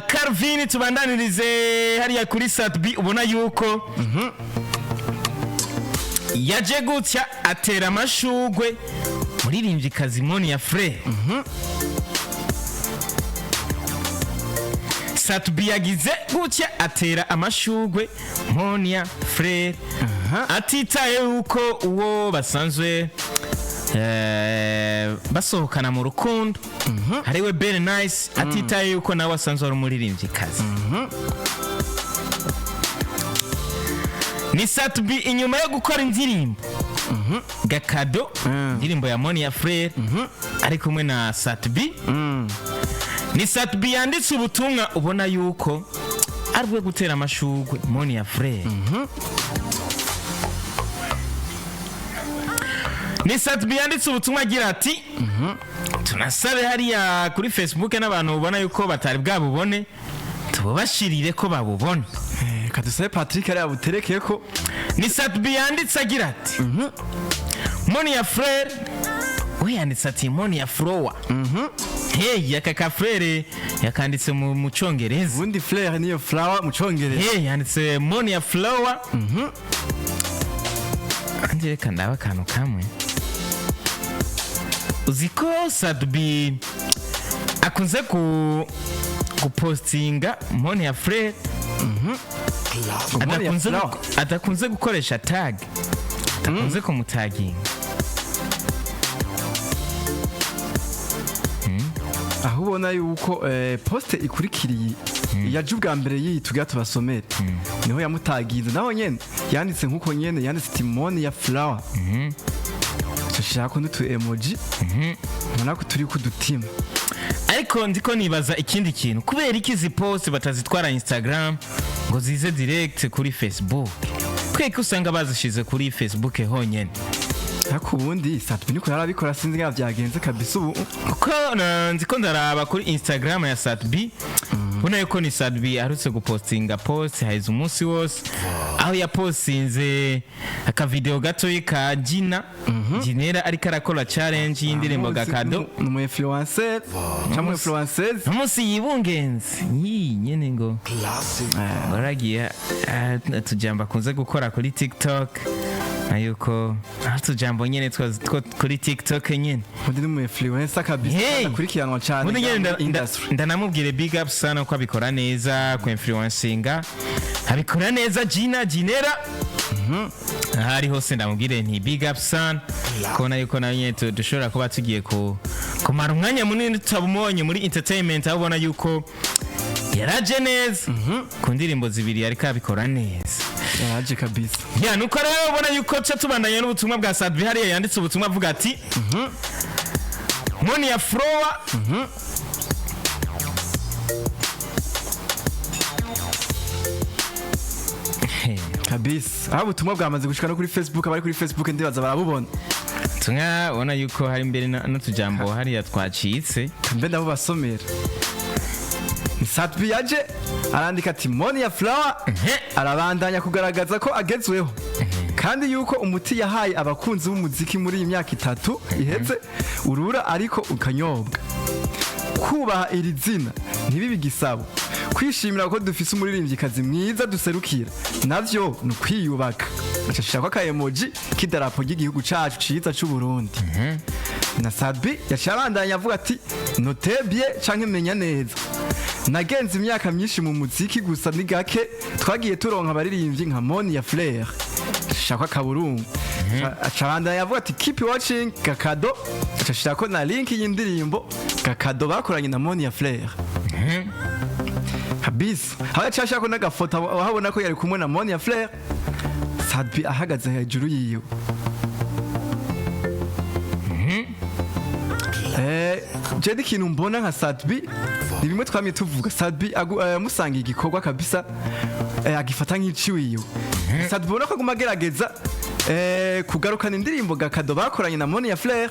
Calvin tubandanirize hariya kuri Satbi ubona yuko yaje gutya atera amashugwe Baririmvyikazi Monia Fleur. Satbi yagize gutya atera amashugwe Monia Fleur atitaye uko uwo basanzwe basohokana mu rukundo hariwe very nice atitaye yuko nawe asanzwe ari umuririmvyikazi. Ni Satbi inyuma yo gukora indirimbo Gakado indirimbo ya Monia Fleur ari kumwe na Satbi. Ni Satbi yanditse ubutumwa ubona yuko arwe gutera amashugwe Monia Fleur. Ni Satbi yanditse ubutumwa agira ati tunasabe hariya kuri Facebook n'abantu ubona yuko batari bwabubone tubashirire ko babubone. Kadusabe Patrick ari abuterekeye ko. Ni Satbi yanditse agira ati Monia Fleur we yanditse ati Monia Fleur. Hey yakaka Fleur yakanditse mu Congereza. Ubundi Fleur niyo flower mu Congereza. Hey yanditse Monia Fleur. Anje kandaba kantu kamwe. Uziko Satbi akunze kupostinga Monia Fleur. Atakunze gukoresha tag. Atakunze kumutaginga. Aho ubona yuko poste ikurikiriye yaje ubwa mbere yituga tubasomere niho yamutagize naho nyene yanditse nkuko nyene yanditse Timoni ya Flower. Tushaka n'utu emoji mbona ko turi kudutima. Ariko ndiko nibaza ikindi kintu kubera iki izi post batazitwara Instagram ngo zize direct kuri Facebook. Kweki usanga bazishize kuri Facebook honyene. Hako ubundi Satbi niko yarabikora sinzi nga byagenze kabisa ubu. Uko ndiko ndaraba kuri Instagram ya Satbi. Bona yuko ni Satbi arutse gupostinga post haize umunsi wose. Aho yapostinze aka video gato ka Gina. Ginera ariko arakora challenge y'indirimbo Gakado. Numu influencer. Chamu influencers. Umunsi yibungenze. Nyene ngo. Baragiye tujamba kunze gukora kuri TikTok. Ayuko tujambo nyene kuri TikTok nyene. Undi numu influencer kabisa akurikiranwa cyane. Undi nyene ndanamubwire big up sana ko abikora neza ku influencinga. Abikora neza Ginera. Hari hose ndamubwire nti big up sana. Kona yuko na nyene dushobora kuba tugiye kumara umwanya munini tutabumonyye muri entertainment aho ubona yuko yaraje neza ku ndirimbo zibiri ariko abikora neza. Yaraje kabisa. Ya nuko rero ubona yuko cyo tubandanye n'ubutumwa bwa Satbi hariya yanditse ubutumwa avuga ati Monia Fleur kabisa. Aho ubutumwa bwamaze gushika no kuri Facebook abari kuri Facebook ndibaza barabubona. Tunga ubona yuko hari imbere no tujambo hariya twacitse mbe ndabo basomera. Satbi yaje arandika ati Monia Fleur arabandanya kugaragaza ko agezweho kandi yuko umuti yahaye abakunzi b'umuziki muri iyi myaka 3 iheze urura ariko ukanyobwa. Kubaha iri zina ntibibi gisabo kwishimira ko dufise umuririmvyikazi mwiza duserukira navyo no kwiyubaka. Acashaka aka emoji kidarapo ry'igihugu cacu ciza c'u Burundi. Na Satbi yacabandanya avuga ati notebye canke menya neza. Nagenze imyaka myinshi mu muziki gusa ni gake twagiye turonka abaririmbyi nka Monia Fleur. Shaka kaburungu. Acabandanya yavuga ati keep watching Gakado. Acashira ko na link y'indirimbo Gakado bakoranye na Monia Fleur. Habis hawe cashaka ko nagafoto ahabona ko yari kumwe na Monia Fleur. Satbi ahagaze hejuru yiyo. Jedi kintu mbona nka Satbi ni bimwe twamye tuvuga Satbi musanga igikorwa kabisa agifata nk'iciwiyo. Satbi bona ko gumagerageza kugarukana indirimbo Gakado bakoranye na Monia Fleur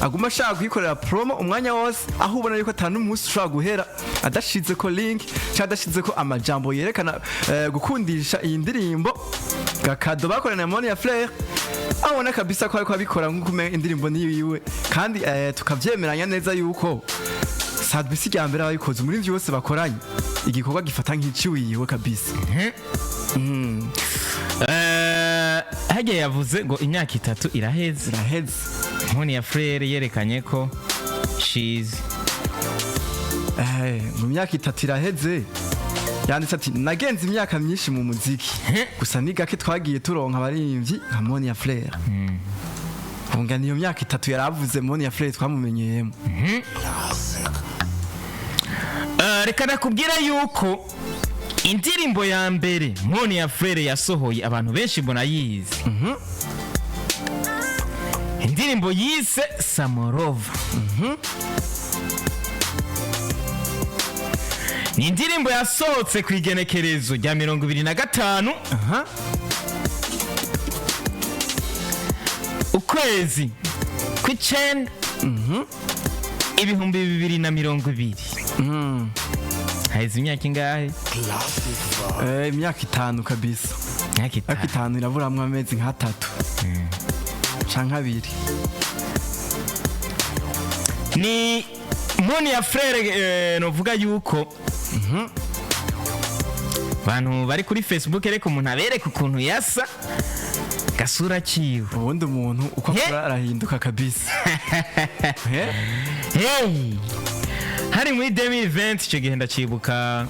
aguma ashaka kuyikorera promo umwanya wose aho ubona yuko atanu umunsi ushobora guhera adashize ko link cyangwa adashize ko amajambo yerekana gukundisha iyi ndirimbo Gakado bakoranye na Monia Fleur. Abona kabisa ko ariko abikora nk'uko indirimbo niyiwe kandi tukavyemeranya neza yuko Sadbi si rya mbere abayikoze muri byose bakoranye igikorwa gifata nk'iciwiwe kabisa. Hage yavuze ngo imyaka 3 iraheze. Monia Fleur yerekanye ko she's mu myaka 3 iraheze yanditse ati nagenze imyaka myinshi mu muziki gusa ni gake twagiye turonka abaririmbyi nka Monia Fleur. Bunga niyo myaka 3 yaravuze Monia Fleur twamumenyeyemo. Reka nakubwira yuko indirimbo ya mbere Monia Fleur yasohoye abantu benshi mbona yize. Indirimbo yise Samorova. Ni indirimbo yasohotse ku igenekerezo rya 25 ukwezi kw'icenda 2020. Haize imyaka ingahe? Imyaka 5 kabisa. Imyaka 5 iraburamwe amezi nka 3 canke 2. Ni Monia Fleur novuga yuko bantu bari kuri Facebook reka umuntu abereka ukuntu yasa gasura ciwe. Ubundi umuntu uko akora arahinduka kabisa. Hey, hari muri 2020 cyo gihenda cibuka.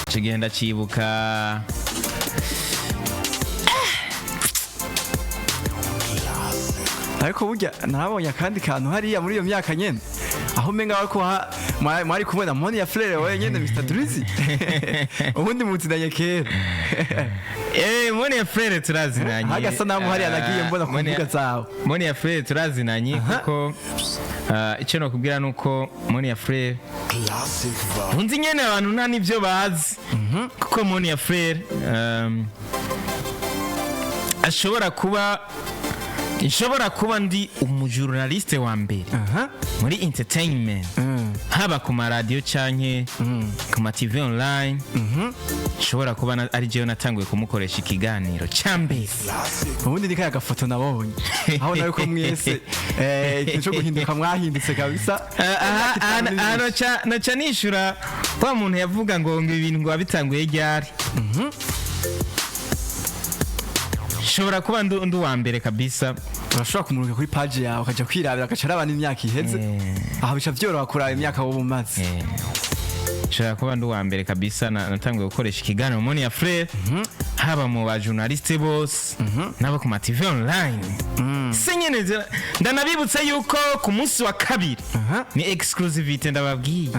Cyo gihenda cibuka. Ariko burya nabonye kandi kantu hariya muri iyo myaka nyene aho menga ko mwari kubona Monia Fleur wenyene Mr. Drizzy. Ubundi mutidanye kera. Monia Fleur turazinanye. Hagasa namu hariya nagiye mbona ku mbuga zawe. Monia Fleur turazinanye kuko icyo no kubwira nuko Monia Fleur unzi nyene abantu nta nivyo bazi kuko Monia Fleur ashobora kuba ndi umujournaliste wa mbere muri entertainment haba ku maradiyo canke ku ma TV online. Ashobora kuba ari jewe natanguye kumukoresha ikiganiro cyambere. Ubundi nikaya gafoto nabonye aho nawe ko mwese ikintu cyo guhinduka mwahindutse kabisa. Naca nishura wa muntu yavuga ngo ibintu ngo wabitanguye ryari. Shobora kuba ndu wa mbere kabisa. Urashobora kumuruka kuri page yawe ukaja kwirabira agacara abana imyaka iheze. Aho bica vyoroha kuraba imyaka wo bumaze. Shobora kuba ndu wa mbere kabisa natanguye gukoresha ikiganiro Monia Fleur haba mu ba journaliste bose nabo ku ma TV online. Senyene ndanabibutse yuko ku munsi wa kabiri ni exclusivity ndababwiye.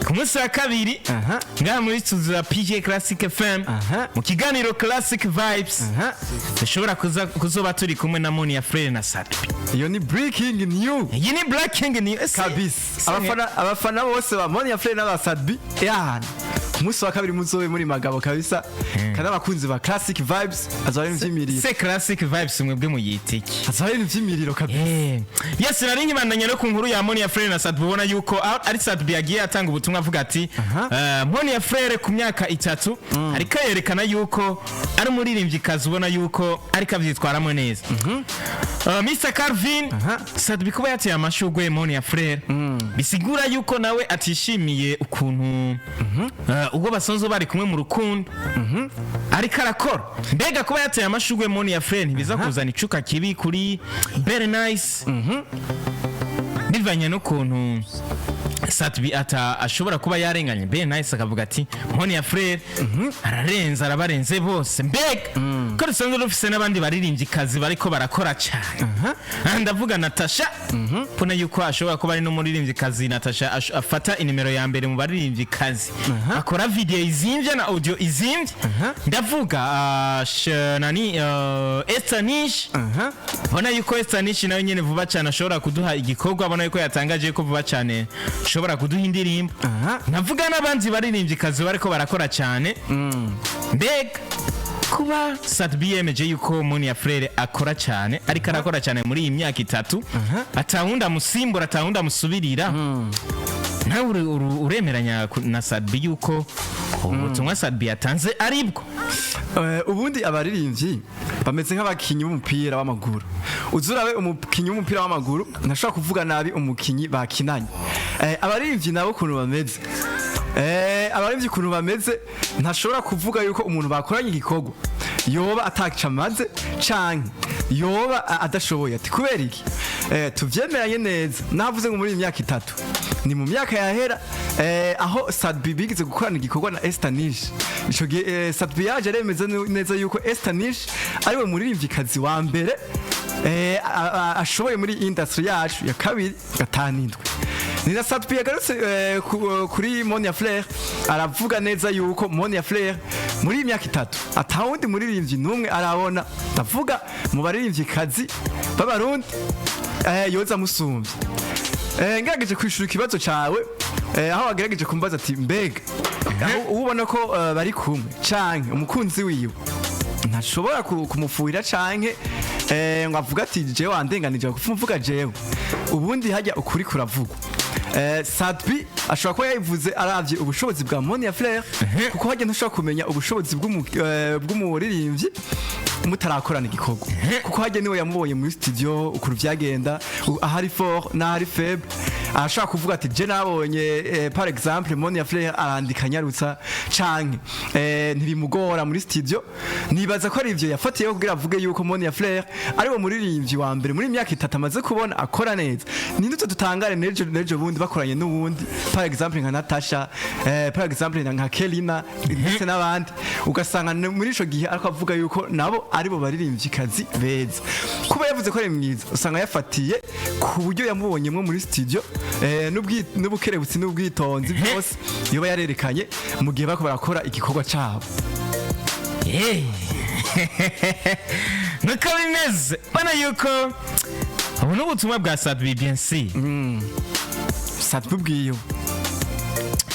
Ku munsi wa kabiri ngaha muri studio ya PJ Classic FM mu kiganiro Classic Vibes dushobora kuzoba turi kumwe na Monia Fleur na Sadbi. Iyo ni breaking news. Iyi ni breaking news kabisa. Abafana bose ba Monia Fleur na Sadbi umunsi wa kabiri muzobe muri magabo kabisa. Kandi abakunzi ba Classic Vibes azaba ari vyimiriro. Se Classic Vibes mwebwe muyitiki. Azaba ari vyimiriro kabisa. Yes, nari nkibandanya no ku nkuru ya Monia Fleur na Sadbi ubona yuko ari Sadbi yagiye atanga ubutumwa avuga ati Monia Fleur ku myaka 3 ariko yerekana yuko ari umuririmvyikazi ubona yuko ariko avyitwaramo neza. Mr. Calvin Sadbi kuba yateye amashugwe Monia Fleur bisigura yuko nawe atishimiye ukuntu ubwo basonzo bari kumwe mu rukundo ariko arakora. Mbega kuba yateye amashugwe Monia Fleur ntibiza kuzana Icuka Kibi kuri Very Nice. Bivanye n'ukuntu Sadbi ashobora kuba yarenganye Very Nice akavuga ati Monia Fleur arabarenze bose. Mbega ko rusanzwe rufise n'abandi baririmvyikazi bariko barakora cyane. Ndavuga Natasha pona yuko ashobora kuba ari no muririmvyikazi. Natasha afata inimero ya mbere mu baririmvyikazi akora video izimvye na audio izimvye. Ndavuga Estanish. Bona yuko Estanish nayo nyene vuba cyane ashobora kuduha igikorwa. Bona yuko yatangaje ko vuba cyane ashobora kuduha indirimbo. Navuga n'abandi baririmvyikazi bariko barakora cyane. Mbega kuba Sadbi Yemeje yuko Monia Fleur akora cyane ariko arakora cyane muri iyi myaka 3 atahunda musimbura atahunda musubirira. Nawe uremeranya na Sadbi yuko ubutumwa Sadbi yatanze aribwo? Ubundi abaririmbyi bameze nk'abakinyi b'umupira w'amaguru. uzurabe umukinyi w'umupira w'amaguru ntashobora kuvuga nabi umukinyi bakinanye abarivyi nabo kuntu bameze abarivyi kuntu bameze ntashobora kuvuga yuko umuntu bakoranye igikorwa yoba atacamaze canke yoba adashoboye ati kubera iki tuvyemeranye neza navuze ngo muri imyaka 3 ni mu myaka yahera aho Sadbi bigize gukorana igikorwa na Estanish ico gihe Sadbi yaje aremeza neza yuko Estanish ari we muririmvyikazi wa mbere ashoboye muri industry yacu ya kabiri gatanindwe Nina Sadbi yagarutse kuri Monia Fleur aravuga neza yuko Monia Fleur muri imyaka 3 atawundi muririmbyi numwe arabona ndavuga mu baririmvyikazi b'abarundi yoza musumvye ngerageje kwishura ikibazo cawe aho wagerageje kumbaza ati mbega ubona ko bari kumwe canke umukunzi wiwe ntashobora kumufuhira canke ngo avuga ati jewe wandenganije kuvuga jewe ubundi hajya ukuri kuravugwa Sadbi ashobora kuba yayivuze aravye ubushobozi bwa Monia Fleur kuko hajya ntashobora kumenya ubushobozi bw'umuririmbyi mutarakorana igikorwa kuko hajya niwe yamubonye muri studio ukuru vyagenda ahari fort n'ahari faible ashaka kuvuga ati je nabonye par exemple Monia Fleur arandika nyarutsa canke ntibimugora muri studio nibaza ko ari ivyo yafatiyeho kugira avuge yuko Monia Fleur ari wo muririmbyi wa mbere muri imyaka 3 amaze kubona akora neza ninde tutangare nejo bundi bakoranye n'ubundi par exemple nka Natasha par exemple nka Kelina ndetse n'abandi ugasanga muri ico gihe ariko avuga yuko nabo ari bo baririmvyikazi beza kuba yavuze ko ari mwiza usanga yafatiye ku buryo yamubonyemwe muri studio n'ubukerebutsi n'ubwitonzi byose yoba yarerekanye mu gihe bako barakora igikorwa cabo nuko bimeze bana yuko ubu n'ubutumwa bwa Sadbi bien si Sadbi bwiyo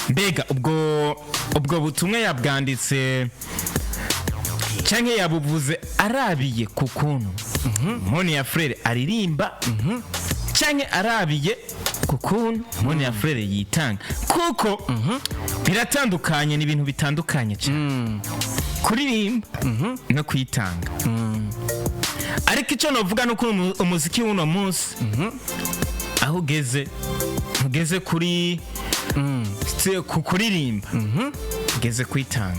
mbega ubwo butumwa yabwanditse canke yabuvuze arabiye ku kuntu Monia Fleur aririmba canke arabiye ku kuntu Monia Fleur yitanga kuko biratandukanye ni ibintu bitandukanye cyane kuririmba no kwitanga ariko icyo novuga no kuri umuziki w'uno munsi aho ugeze kuri kuririmba ugeze kwitanga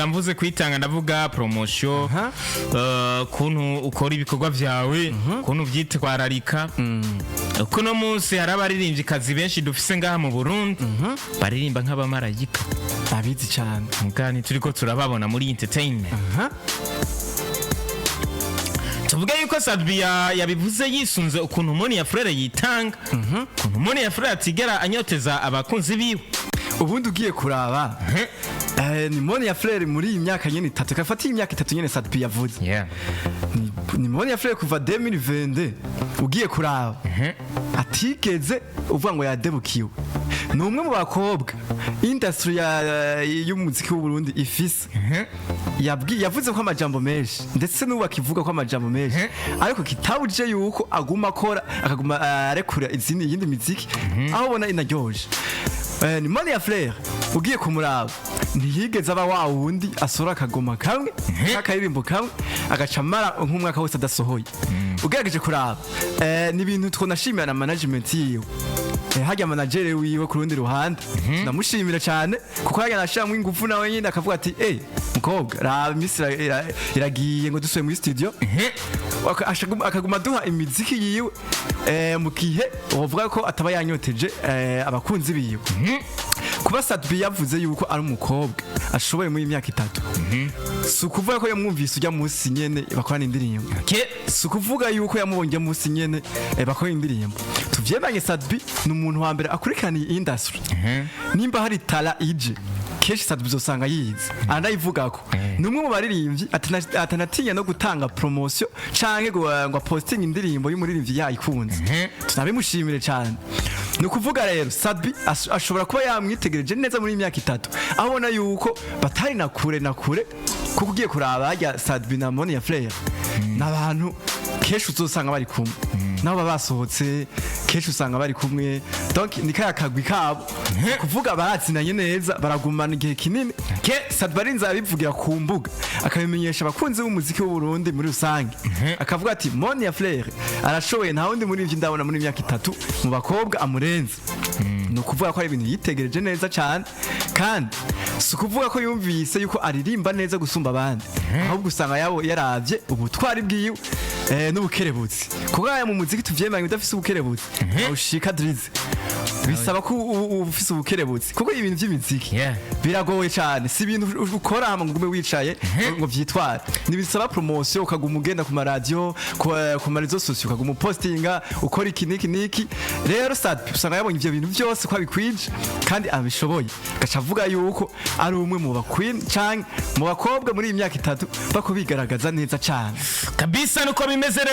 mvuze kwitanga ndavuga promotion kuntu ukora ibikorwa vyawe kuntu vyitwararika kuno munsi hari abaririmbyi benshi dufise ngaha mu Burundi baririmba nk'abamarayika abizi cyane ngani turiko turababona muri entertainment tuvuga yuko Sadbi yabivuze yisunze ukuntu Monia Fleur yitanga ukuntu Monia Fleur atigera anyoteza abakunzi biwe ubundi ugiye kuraba ni Monia Fleur muri iyi myaka nyene 3 kafati imyaka 3 nyene Sadbi yavuze ni Monia Fleur kuva 2022 ugiye kuraba atigeze uvuga ngo yadebukiwe ni umwe mu bakobwa industry y'umuziki w'u Burundi ifise yavuze ko amajambo menshi ndetse n'ubu akivuga ko amajambo menshi ariko kitawuje yuko aguma akora akaguma arekura yindi miziki aho ubona inaryoje ni Monia Fleur ugiye kumuraba ntiyigeze aba wa wundi asora akagoma kamwe akaririmbo kamwe agacamara nk'umwaka wose adasohoye ugerageje kuraba ni ibintu twonashimira na management yiwe hajya manager wiwe ku rundi ruhande ndamushimira cyane kuko hajya nashamwe ingufu nawe nyine akavuga ati mukobwa raba imisi iragiye ngo dusuye muri studio akaguma duha imiziki yiwe mu gihe uvuga ko ataba yanyoteje abakunzi biwe kuba Sadbi yavuze yuko ari umukobwa ashoboye muri imyaka 3 si ukuvuga ko yamwumvise ujya munsi nyene bakorana indirimbo si ukuvuga yuko yamubonye munsi nyene bakorana indirimbo tuvyemanye Sadbi ni umuntu wa mbere akurikiraniye industry nimba hari tala ije kenshi Sadbi uzosanga yize anayivuga ko numwe mu baririmbyi atanatinya no gutanga promotion canke ngo posting indirimbo y'umuririmbyi yayikunze tunabimushimire cyane ni ukuvuga rero Sadbi ashobora kuba yamwitegereje neza muri imyaka 3 abona yuko batari na kure kuko ugiye kuraba hajya Sadbi na Monia Fleur n'abantu kenshi uzosanga bari kumwe nabo baba basohotse kenshi usanga bari kumwe donc ni kaya kagwi kabo kuvuga barazinanye neza baragumana igihe kinini ke Sadbarinza abivugira ku mbuga akabimenyesha abakunzi b'umuziki w'u Burundi muri rusange akavuga ati Monia Fleur arashoboye nta wundi muri ivyo ndabona muri imyaka 3 mu bakobwa amurenze no kuvuga ko ari ibintu yitegereje neza cyane kandi si kuvuga ko yumvise yuko aririmba neza gusumba abandi ahubwo usanga yabo yaravye ubutwari bwiwe n'ubukerebutsi kuko aya mu muziki tuvyemanye udafise ubukerebutsi ushika drize bisaba ko ufise ubukerebutsi kuko ibintu by'imiziki biragoye cyane si ibintu ukora hama ngo ugume wicaye ngo vyitware nibisaba promotion ukaguma ugenda ku radio ku marezo sociaux ukaguma postinga ukora iki niki rero Sadpi usanga yabonye ivyo bintu byose ko abikwije kandi abishoboye gaca avuga yuko ari umwe mu baqueen canke mu bakobwa muri iyi myaka 3 bako bigaragaza neza cyane kabisa nuko bimeze rero